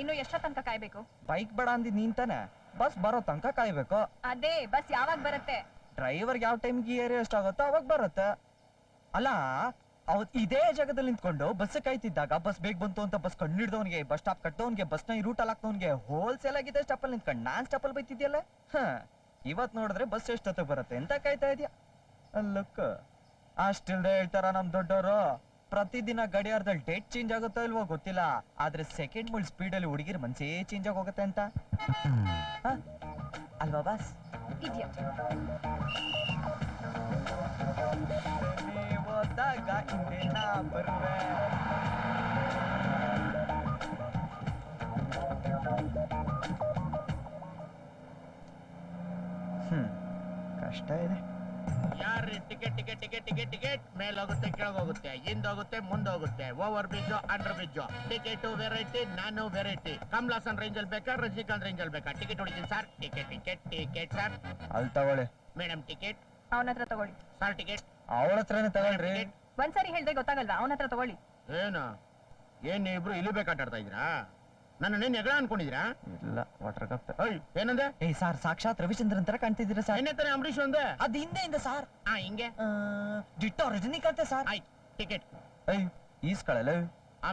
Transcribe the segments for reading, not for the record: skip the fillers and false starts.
ಇನ್ನು ಎಷ್ಟ ತನಕ ಕಾಯ್ಬೇಕು? ಬೈಕ್ ಬೇಡ ಅಂದಿದ್ ನೀನ್ ತಾನೆ, ಬಸ್ ಬರೋ ತನಕ ಕಾಯ್ಬೇಕು. ಅದೇ ಬಸ್ ಯಾವಾಗ ಬರುತ್ತೆ? ಡ್ರೈವರ್ಗೆ ಯಾವ ಟೈಮ್ಗೆ ಏರಿಯಾ ಎಷ್ಟಾಗುತ್ತೋ ಅವಾಗ ಬರುತ್ತೆ. ಅಲ್ಲ ಅವತ್ ಇದೇ ಜಾಗದಲ್ಲಿ ನಿಂತ್ಕೊಂಡು ಬಸ್ ಕಾಯ್ತಿದ್ದಾಗ ಬಸ್ ಬೇಗ ಬಂತು ಅಂತ ಬಸ್ ಕಂಡಿಡ್ದವನ್ಗೆ, ಬಸ್ ಸ್ಟಾಪ್ ಕಟ್ಟೋನ್ಗೆ, ಬಸ್ನ ಈ ರೂಟ್ ಅಲ್ಲಿ ಹಾಕ್ತವನ್ಗೆ ಹೋಲ್ಸೇಲ್ ಆಗಿದೆ ಸ್ಟಾಪಲ್ಲಿ ನಿಂತ್ಕೊಂಡು ನಾನ್ ಸ್ಟಾಪಲ್ಲಿ ಬೈತಿದ್ಯಲ್ಲ. ಇವತ್ ನೋಡಿದ್ರೆ ಬಸ್ ಎಷ್ಟೊತ್ತ ಬರುತ್ತೆ ಅಂತ ಕಾಯ್ತಾ ಇದೆಯಾ? ಅಲ್ಲಕ್ಕ ಅಷ್ಟಿಲ್ದೆ ಹೇಳ್ತಾರ ನಮ್ ದೊಡ್ಡವರು, ಪ್ರತಿದಿನ ಗಡಿಯಾರದಲ್ಲಿ ಡೇಟ್ ಚೇಂಜ್ ಆಗುತ್ತೋ ಇಲ್ವೋ ಗೊತ್ತಿಲ್ಲ, ಆದ್ರೆ ಸೆಕೆಂಡ್ ಮುಳ್ ಸ್ಪೀಡಲ್ಲಿ ಹುಡುಗಿರ್ ಮನ್ಸೇ ಚೇಂಜ್ ಆಗೋಗುತ್ತೆ ಅಂತ ಅಲ್ವಾ ಬಾಸ್? ಹೋದಾಗ ಹಿಂದೆ ನಾ ಬರುವೆ. ಕಷ್ಟ ಇದೆ. ಯಾರ್ರಿ ticket ticket ticket ticket ticket ಮೇಲೋಗುತ್ತೆ ಕೆಳಗೋಗುತ್ತೆ ಹಿಂದೋಗುತ್ತೆ ಮುಂದೋಗುತ್ತೆ over bridge under bridge ticket variety ನಾನು ವೆರೈಟಿ ಕಮಲಾಸನ್ ರೇಂಜ್ ಅಲ್ಲಿ ಬೇಕಾ ರಜನಿಕಾಂತ್ ರೇಂಜ್ ಅಲ್ಲಿ ಬೇಕಾ ಟಿಕೆಟ್ ಹೊಡಿತೀನಿ sir. Ticket ticket ticket sir. ಅಲ್ಲಿ ತಗೊಳ್ಳಿ ಮೇಡಮ್ ಟಿಕೆಟ್. ಅವನ ಹತ್ರ ತಗೊಳ್ಳಿ ಸರ್ ಟಿಕೆಟ್. ಅವಳ ಹತ್ರನೇ ತಗೊಳ್ರಿ. ಒಂದ್ಸರಿ ಹೇಳ್ದೆ ಗೊತ್ತಾಗಲ್ವಾ? ಅವನ ಹತ್ರ ತಗೊಳ್ಳಿ. ಏನ್ ಇಬ್ರು ಇಲ್ಲಿ ಬೇಕಾಟಾಡ್ತಾ ಇದ್ರಾ? ನನ್ನ ನೆಗಳ ಅನ್ಕೊಂಡಿದ್ರಾ? ಇಲ್ಲ ವಾಟರ್ ಕಪ್. ಏನಂದೆ? ಸಾರ್ ಸಾಕ್ಷಾತ್ ರವಿಚಂದ್ರನ್ ತರ ಕಾಣ್ತಿದ್ದೀರಾ ಸರ್. ಎಣ್ಣೆ ತಾನೆ ಅಂಬರೀಷ್ ಒಂದೇ. ಅದ್ ಹಿಂದೆಯಿಂದ ಸಾರ್. ಹಿಂಗೆ ಡಿಟ್ಟೋ ರಜನಿಕಾಂತ್ ಸರ್. ಆಯ್ತು ಟಿಕೆಟ್. ಈಸ್ಕೊಳ್ಳಲ್ಲ.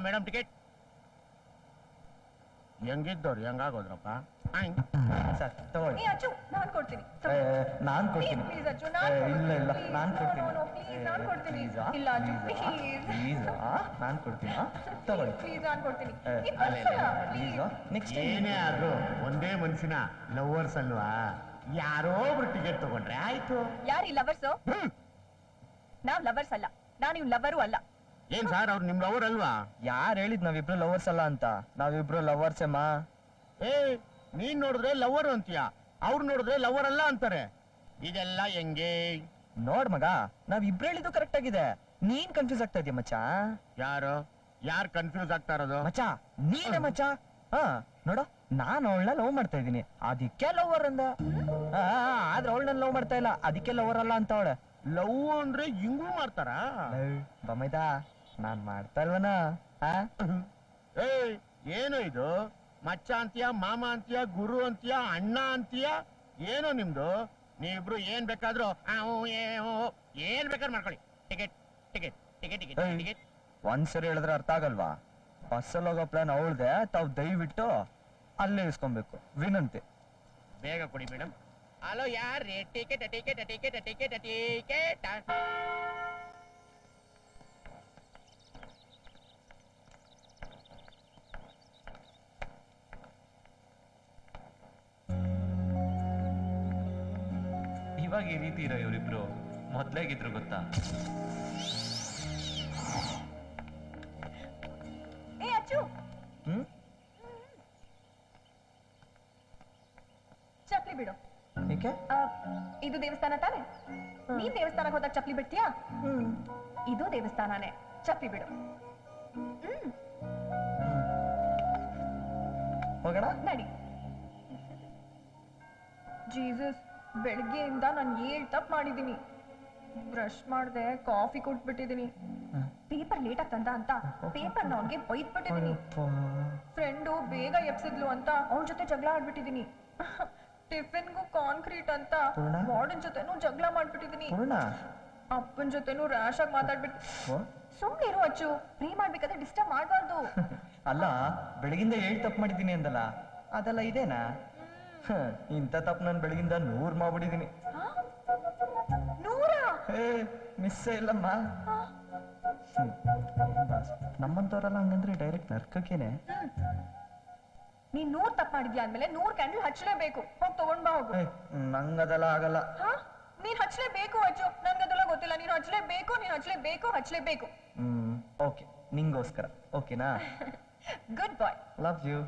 Madam ticket. ಹೆಂಗಿದ್ದವ್ರು ಹೆಂಗಾಗೋದ್ರಪ್ಪ? ಸರ್ ತಗೊಳ್ಳಿ. ನಾನ್ ಕೊಡ್ತೀನಿ. ನಾನ್ ಕೊಡ್ತೀನಿ. ಇಲ್ಲ ಇಲ್ಲ ನಾನ್ ಕೊಡ್ತೀನಿ. ಇಲ್ಲ ನಾನ್ ಕೊಡ್ತೀನಿ. ತಗೊಳ್ಳಿ. ನೆಕ್ಸ್ಟ್ ಏನೇ ಆದ್ರೂ ಒಂದೇ ಮನ್ಸಿನ ಲವರ್ಸ್ ಅಲ್ವಾ? ಯಾರೋ ಒಬ್ರು ಟಿಕೆಟ್ ತಗೊಂಡ್ರೆ ಆಯ್ತು. ಯಾರು ಲವರ್ಸ್? ನಾವ್ ಲವರ್ಸ್ ಅಲ್ಲ, ನಾನು ಇವ್ ಲವರು ಅಲ್ಲ. ಏನ್ ಸರ್ ಅವ್ರು ನಿಮ್ ಲವರ್ ಅಲ್ವಾ? ಯಾರು ಹೇಳಿದ್ ನಾವಿಬ್ರು ಲವರ್ಸ್ ಅಲ್ಲ ಅಂತ? ನಾವಿಬ್ರು ಲವರ್ಸ್ ಅಮ್ಮ. ನೀನ್ ನೋಡಿದ್ರೆ ಲವರ್ ಅಂತೀಯ, ಅವ್ರು ನೋಡಿದ್ರೆ ಲವರ್ ಅಲ್ಲ ಅಂತಾರೆ. ಇದೆಲ್ಲ ಹೆಂಗೆ? ನೋಡ್ ಮಗ, ನಾವಿಬ್ರು ಹೇಳಿದ್ದು ಕರೆಕ್ಟ್ ಆಗಿದೆ, ನೀನ್ ಕನ್ಫ್ಯೂಸ್ ಆಗ್ತಾ ಇದೀಯ ಮಚ್ಚ. ಯಾರು ಕನ್ಫ್ಯೂಸ್ ಆಗ್ತಾ ಇರೋದು? ಮಚ್ಚ ನೀನೇ ಮಚ್ಚ. ನೋಡು, ನಾನ್ ಅವಳನ್ನ ಲವ್ ಮಾಡ್ತಾ ಇದೀನಿ, ಅದಕ್ಕೆ ಲವರ್ ಅಂದ. ಆದ್ರೆ ಅವಳನ್ನ ಲವ್ ಮಾಡ್ತಾ ಇಲ್ಲ, ಅದಕ್ಕೆ ಲವರ್ ಅಲ್ಲ ಅಂತ ಅವಳೆ. ಲವ್ ಅಂದ್ರೆ ಹಿಂಗೂ ಮಾಡ್ತಾರ? ಬಮೈದ ನಾನ್ ಮಾಡ್ತಾ ಇಲ್ವನ? ಏನು ಇದು? ಮಚ್ಚ ಅಂತೀಯ, ಮಾಮ ಅಂತೀಯ, ಗುರು ಅಂತೀಯ, ಅಣ್ಣ ಅಂತೀಯ, ಏನೋ ನಿಮ್ದು? ನೀವಿಬ್ರು ಏನ್ ಬೇಕಾದ್ರೂ ಏನ್ ಬೇಕಾದ್ರೂ ಮಾಡ್ಕೊಳ್ಳಿ. Ticket ticket ticket ticket ticket. ಒಂದ್ಸರಿ ಹೇಳಿದ್ರೆ ಅರ್ಥ ಆಗಲ್ವಾ? ಬಸ್ಸಲ್ಲಿ ಹೋಗೋ ಪ್ಲಾನ್ ಅವಳ್ದೆ, ತಾವ್ ದಯವಿಟ್ಟು ಅಲ್ಲೇ ಇಸ್ಕೊಬೇಕು, ವಿನಂತಿ. ಬೇಗ ಕೊಡಿ ಮೇಡಮ್. ಹಲೋ ಯಾರ್ರೀ? Ticket ticket ticket ticket ticket. ಇವಾಗ ಈ ರೀತಿ ಇರೋ ಇವರಿಬ್ರು ಮೊದ್ಲೇಗಿದ್ರು ಗೊತ್ತಾ? ಚಪ್ಲಿ ಬಿಡು. ಇದು ದೇವಸ್ಥಾನ ತಾನೆ? ನೀನ್ ದೇವಸ್ಥಾನಕ್ಕೆ ಹೋದಾಗ ಚಪ್ಲಿ ಬಿಡ್ತೀಯಾ? ಇದು ದೇವಸ್ಥಾನನೇ, ಚಪ್ಲಿ ಬಿಡು. ಹೋಗೋಣ ನಡಿ. ಜೀಸಸ್, ಬೆಳಗ್ಗೆಯಿಂದ ನಾನು 7 ತಪ್ಪು ಮಾಡಿದೀನಿ. ಬ್ರಷ್ ಮಾಡ್ದೆ, ಕಾಫಿ ಕೊಟ್ಬಿಟ್ಟಿದೀನಿ, ಪೇಪರ್ ಲೇಟ್ ಆಗಿ ತಂದ ಅಂತ ಪೇಪರ್ ಅವನ್ಗೆ ಬೈದ್ಬಿಟ್ಟಿದೀನಿ. ಫ್ರೆಂಡು ಬೇಗ ಎಪ್ಸಿದ್ಲು ಅಂತ ಅವನ ಜೊತೆ ಜಗಳ ಆಡ್ಬಿಟ್ಟಿದೀನಿ. ಟಿಫಿನ್ಗೂ ಕಾಂಕ್ರೀಟ್ ಅಂತ ವಾರ್ಡನ್ ಜೊತೆನೂ ಜಗಳ ಮಾಡ್ಬಿಟ್ಟಿದೀನಿ. ಅಪ್ಪನ ಜೊತೆನೂ ರ್ಯಾಶ್ ಆಗಿ ಮಾತಾಡ್ಬಿಟ್ಟು. ಸುಮ್ನೆ ಇರು ಅಚ್ಚು, ಫ್ರೀ ಮಾಡ್ಬೇಕಾದ್ರೆ ಡಿಸ್ಟರ್ಬ್ ಮಾಡ್ಬಾರ್ದು. ಅಲ್ಲ, ಬೆಳಗಿಂದ 7 ತಪ್ಪು ಮಾಡಿದೀನಿ ಅಂದಲ್ಲ, ಅದೆಲ್ಲ ಇದೇನಾ? ಇಂಥ ತಪ್ಪು ನಾನು ಬೆಳಗಿಂದ 100 ಮಾಡ್ಬಿಟ್ಟಿದೀನಿ. 100? ಮಿಸ್ ಇಲ್ಲಮ್ಮ. ನಮ್ಮಂತವ್ರಲ್ಲ ಹಂಗಂದ್ರೆ ಡೈರೆಕ್ಟ್ ನರ್ಕಕ್ಕೇನೆ. ನೀನ್ 100 ತಪ್ಪು ಮಾಡಿದ್ಯಾ ಅಂದ್ಮೇಲೆ 100 ಕ್ಯಾಂಡಲ್ ಹಚ್ಚಲೇಬೇಕು. ಹೋಗಿ ತಗೊಂಡ್ ಬಾ ಹೋಗು. ನಂಗದೆಲ್ಲ ಆಗಲ್ಲ. ನೀನ್ ಹಚ್ಚಲೇಬೇಕು ಅಚ್ಚು, ನನ್ಗದೆಲ್ಲ ಗೊತ್ತಿಲ್ಲ. ನೀನ್ ಹಚ್ಚಲೇಬೇಕು, ನೀನ್ ಹಚ್ಚಲೇಬೇಕು, ಹಚ್ಚಲೇಬೇಕು. ಓಕೆ, ನಿಂಗೋಸ್ಕರ. ಓಕೆನಾ? Good boy. Love you.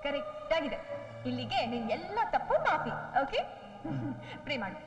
Correct ಆಗಿದೆ. ಇಲ್ಲಿಗೆ ನೀನ್ ಎಲ್ಲ ತಪ್ಪು ಮಾಫಿ. ಓಕೆ, ಪ್ರೇ ಮಾಡು.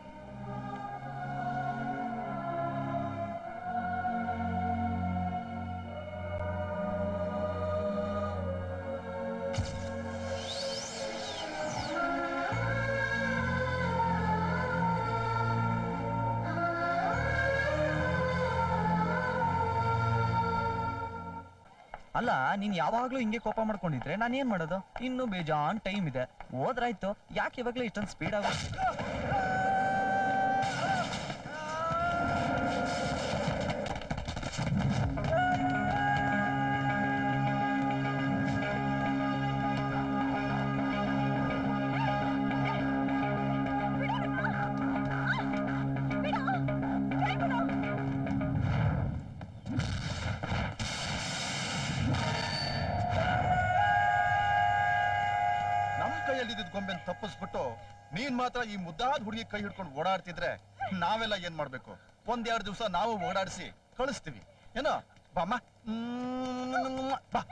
ಅಲ್ಲ ನೀನ್ ಯಾವಾಗ್ಲೂ ಹಿಂಗೆ ಕೋಪ ಮಾಡ್ಕೊಂಡಿದ್ರೆ ನಾನು ಏನ್ ಮಾಡೋದು? ಇನ್ನು ಬೇಜಾನ್ ಟೈಮ್ ಇದೆ, ಹೋದ್ರಾಯ್ತು. ಯಾಕೆ ಇವಾಗ್ಲೇ ಇಷ್ಟೊಂದು ಸ್ಪೀಡ್ ಆಗ? ಕೈಯಲ್ಲಿದ್ದ ಗೊಂಬೆನ್ ತಪ್ಪಿಸ್ಬಿಟ್ಟು ನೀನ್ ಮಾತ್ರ ಈ ಮುದ್ದಾದ ಹುಡುಗಿ ಕೈ ಹಿಡ್ಕೊಂಡು ಓಡಾಡ್ತಿದ್ರೆ ನಾವೆಲ್ಲ ಏನ್ ಮಾಡ್ಬೇಕು? 1-2 ದಿವಸ ನಾವು ಓಡಾಡಿಸಿ ಕಳಿಸ್ತೀವಿ ಏನೋ. ಬಾಮ್ಮ ಬಾ.